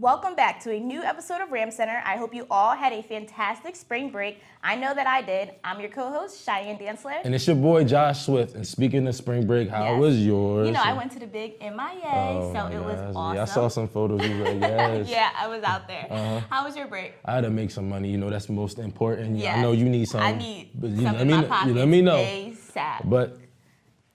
welcome back to a new episode of Ram Center. I hope you all had a fantastic spring break. I know that I did. I'm your co-host, Cheyenne Dantzler. And it's your boy, Josh Swift. And speaking of spring break, how was yours? You know, I went to the big MIA, so it was awesome. Yeah, I saw some photos. You were yes. Yeah, I was out there. How was your break? I had to make some money. You know, that's most important. Yeah. I know you need some. I need but some in my pocket. Let me know. ASAP. But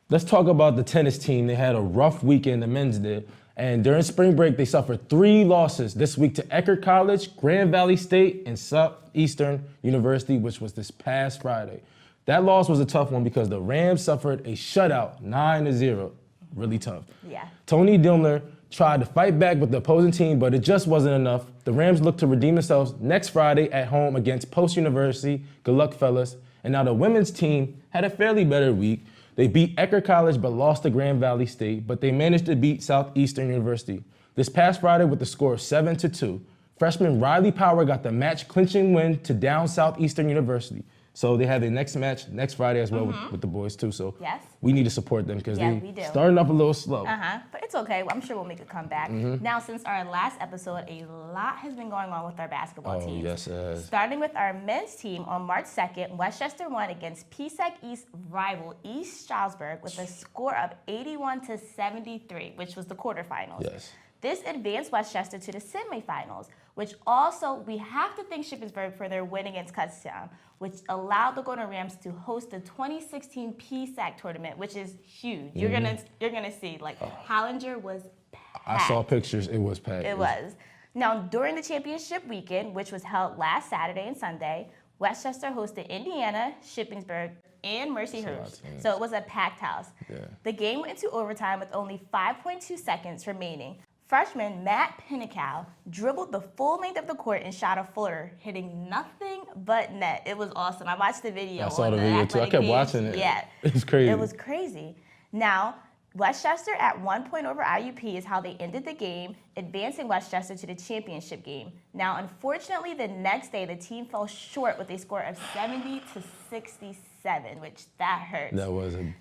let's talk about the tennis team. They had a rough weekend, the men's did. And during spring break, they suffered 3 losses this week to Eckerd College, Grand Valley State, and Southeastern University, which was this past Friday. That loss was a tough one because the Rams suffered a shutout, 9-0. Really tough. Yeah. Tony Dilner tried to fight back with the opposing team, but it just wasn't enough. The Rams look to redeem themselves next Friday at home against Post University. Good luck, fellas. And now the women's team had a fairly better week. They beat Eckerd College but lost to Grand Valley State, but they managed to beat Southeastern University this past Friday with the score of 7-2. Freshman Riley Power got the match-clinching win to down Southeastern University. So they have their next match next Friday as well with the boys too. So yes, we need to support them because we they're do. Starting off a little slow. But it's okay. I'm sure we'll make a comeback. Now, since our last episode, a lot has been going on with our basketball teams. Yes, it has. Starting with our men's team on March 2nd, Westchester won against PSAC East rival East Stroudsburg with a score of 81-73, which was the quarterfinals. Yes. This advanced Westchester to the semifinals, which also we have to thank Shippensburg for their win against Kutztown, which allowed the Golden Rams to host the 2016 PSAC tournament, which is huge. You're gonna see Hollinger was packed. I saw pictures. It was packed. It was. Now during the championship weekend, which was held last Saturday and Sunday, Westchester hosted Indiana, Shippensburg, and Mercyhurst. So it was a packed house. Yeah. The game went into overtime with only 5.2 seconds remaining. Freshman Matt Pinnacow dribbled the full length of the court and shot a floater, hitting nothing but net. It was awesome. I watched the video. I saw the video too. I kept watching it. Yeah. It was crazy. It was crazy. Now, Westchester at 1 point over IUP is how they ended the game, advancing Westchester to the championship game. Now, unfortunately, the next day, the team fell short with a score of 70-67, which that hurts.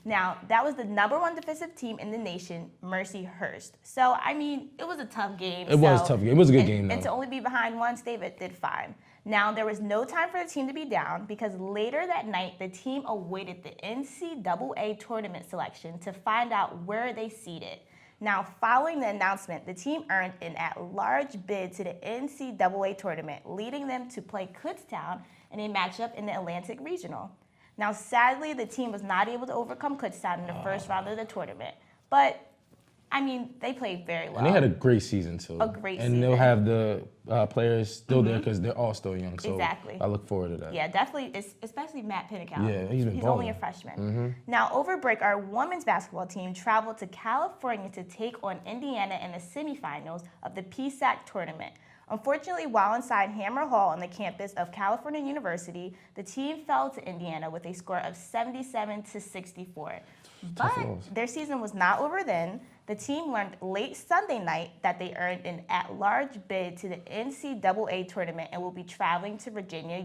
Now, that was the #1 defensive team in the nation, Mercyhurst. So, I mean, it was a tough game. It was a tough game. It was a good game, though. And to only be behind once, David did fine. Now, there was no time for the team to be down because later that night, the team awaited the NCAA tournament selection to find out where they seeded. Now, following the announcement, the team earned an at-large bid to the NCAA tournament, leading them to play Kutztown in a matchup in the Atlantic Regional. Now, sadly, the team was not able to overcome Kutztown in the first round of the tournament, but I mean, they played very well. And they had a great season, too. A great season. And they'll have the players still there because they're all still young. So exactly. I look forward to that. Yeah, definitely, especially Matt Pinnacow. Yeah, he's balling. Only a freshman. Now, over break, our women's basketball team traveled to California to take on Indiana in the semifinals of the PSAC tournament. Unfortunately, while inside Hammer Hall on the campus of California University, the team fell to Indiana with a score of 77-64. But their season was not over then. The team learned late Sunday night that they earned an at-large bid to the NCAA tournament and will be traveling to Virginia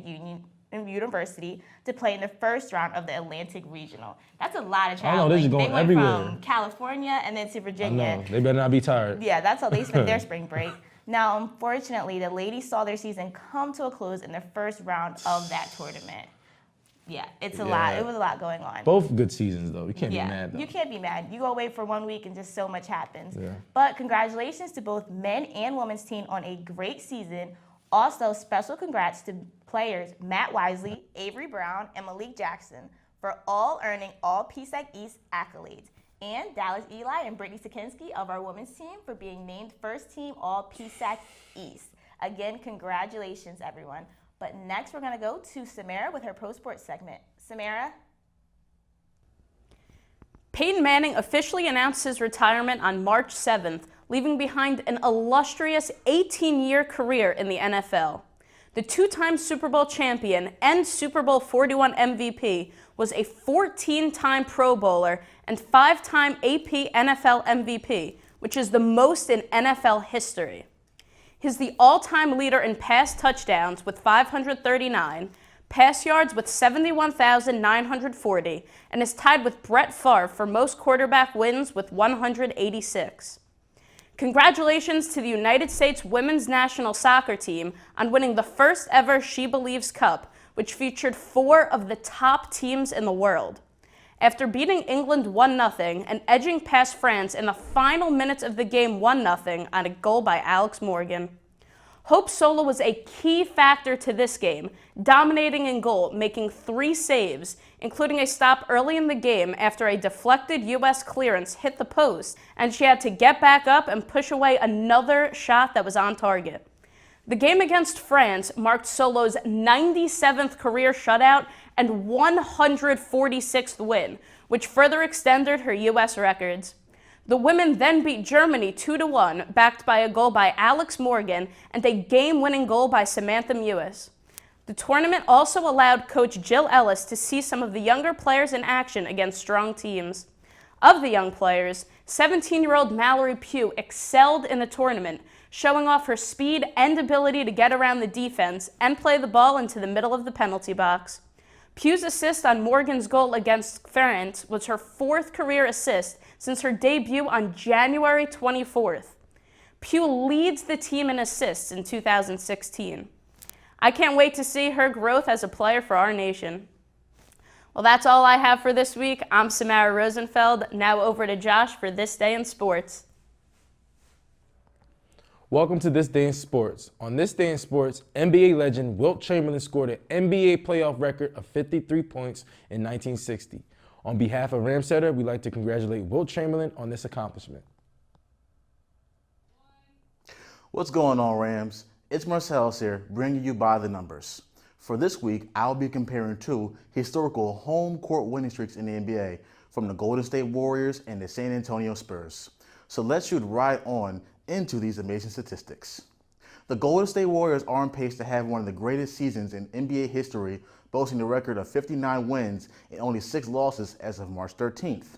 University to play in the first round of the Atlantic Regional. That's a lot of traveling. I know, they're just going everywhere. They went from California and then to Virginia. I know. They better not be tired. Yeah, that's how they spent their spring break. Now, unfortunately, the ladies saw their season come to a close in the first round of that tournament. Yeah, it's a lot. It was a lot going on. Both good seasons, though. You can't be mad, though. You can't be mad. You go away for 1 week and just so much happens. Yeah. But congratulations to both men and women's team on a great season. Also, special congrats to players Matt Wisely, Avery Brown, and Malik Jackson for all earning all PSAC East accolades. And Dallas Eli and Brittany Sikinski of our women's team for being named first team all PSAC East. Again, congratulations, everyone. But next, we're going to go to Samara with her Pro Sports segment. Samara? Peyton Manning officially announced his retirement on March 7th, leaving behind an illustrious 18-year career in the NFL. The two-time Super Bowl champion and Super Bowl 41 MVP was a 14-time Pro Bowler and 5-time AP NFL MVP, which is the most in NFL history. He's the all-time leader in pass touchdowns with 539, pass yards with 71,940, and is tied with Brett Favre for most quarterback wins with 186. Congratulations to the United States women's national soccer team on winning the first ever She Believes Cup, which featured 4 of the top teams in the world. After beating England 1-0 and edging past France in the final minutes of the game 1-0 on a goal by Alex Morgan. Hope Solo was a key factor to this game, dominating in goal, making 3 saves, including a stop early in the game after a deflected U.S. clearance hit the post, and she had to get back up and push away another shot that was on target. The game against France marked Solo's 97th career shutout and 146th win, which further extended her U.S. records. The women then beat Germany 2-1, backed by a goal by Alex Morgan and a game-winning goal by Samantha Mewis. The tournament also allowed coach Jill Ellis to see some of the younger players in action against strong teams. Of the young players, 17-year-old Mallory Pugh excelled in the tournament, showing off her speed and ability to get around the defense and play the ball into the middle of the penalty box. Pugh's assist on Morgan's goal against France was her 4th career assist since her debut on January 24th. Pugh leads the team in assists in 2016. I can't wait to see her growth as a player for our nation. Well, that's all I have for this week. I'm Samara Rosenfeld. Now over to Josh for This Day in Sports. Welcome to This Day in Sports. On This Day in Sports, NBA legend Wilt Chamberlain scored an NBA playoff record of 53 points in 1960. On behalf of Ramsetter, we'd like to congratulate Wilt Chamberlain on this accomplishment. What's going on, Rams? It's Marcellus here, bringing you by the numbers. For this week, I'll be comparing 2 historical home court winning streaks in the NBA from the Golden State Warriors and the San Antonio Spurs. So let's shoot right on into these amazing statistics. The Golden State Warriors are on pace to have one of the greatest seasons in NBA history, boasting a record of 59 wins and only 6 losses as of March 13th.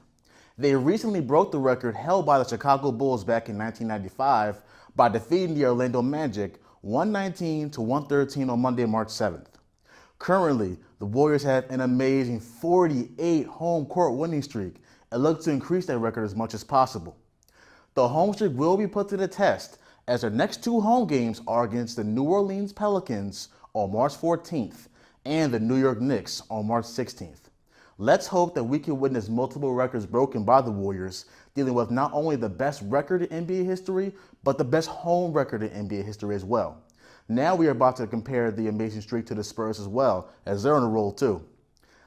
They recently broke the record held by the Chicago Bulls back in 1995 by defeating the Orlando Magic 119-113 on Monday, March 7th. Currently, the Warriors have an amazing 48 home court winning streak and look to increase that record as much as possible. The home streak will be put to the test as their next 2 home games are against the New Orleans Pelicans on March 14th and the New York Knicks on March 16th. Let's hope that we can witness multiple records broken by the Warriors, dealing with not only the best record in NBA history, but the best home record in NBA history as well. Now we are about to compare the amazing streak to the Spurs as well, as they're on a roll too.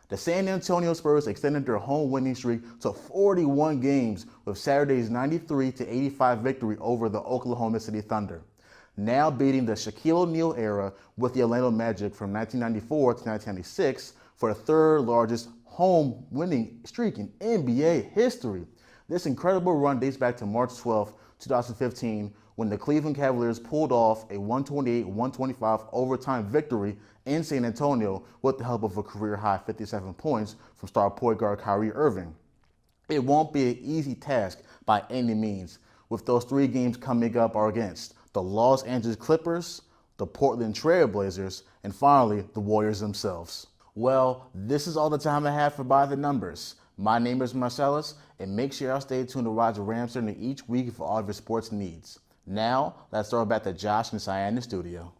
The San Antonio Spurs extended their home winning streak to 41 games with Saturday's 93-85 victory over the Oklahoma City Thunder, now beating the Shaquille O'Neal era with the Orlando Magic from 1994 to 1996 for the 3rd largest home winning streak in NBA history. This incredible run dates back to March 12, 2015, when the Cleveland Cavaliers pulled off a 128-125 overtime victory in San Antonio with the help of a career-high 57 points from star point guard Kyrie Irving. It won't be an easy task by any means, with those 3 games coming up are against the Los Angeles Clippers, the Portland Trail Blazers, and finally, the Warriors themselves. Well, this is all the time I have for By the Numbers. My name is Marcellus, and make sure y'all stay tuned to Roger Ramsden each week for all of your sports needs. Now, let's throw it back to Josh and Cyan in the studio.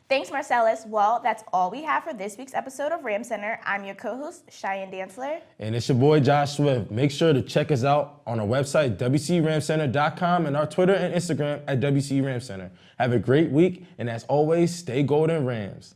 Thanks, Marcellus. Well, that's all we have for this week's episode of Ram Center. I'm your co-host, Cheyenne Dantzler. And it's your boy, Josh Swift. Make sure to check us out on our website, WCRamCenter.com, and our Twitter and Instagram at WCRamCenter. Have a great week, and as always, stay golden, Rams.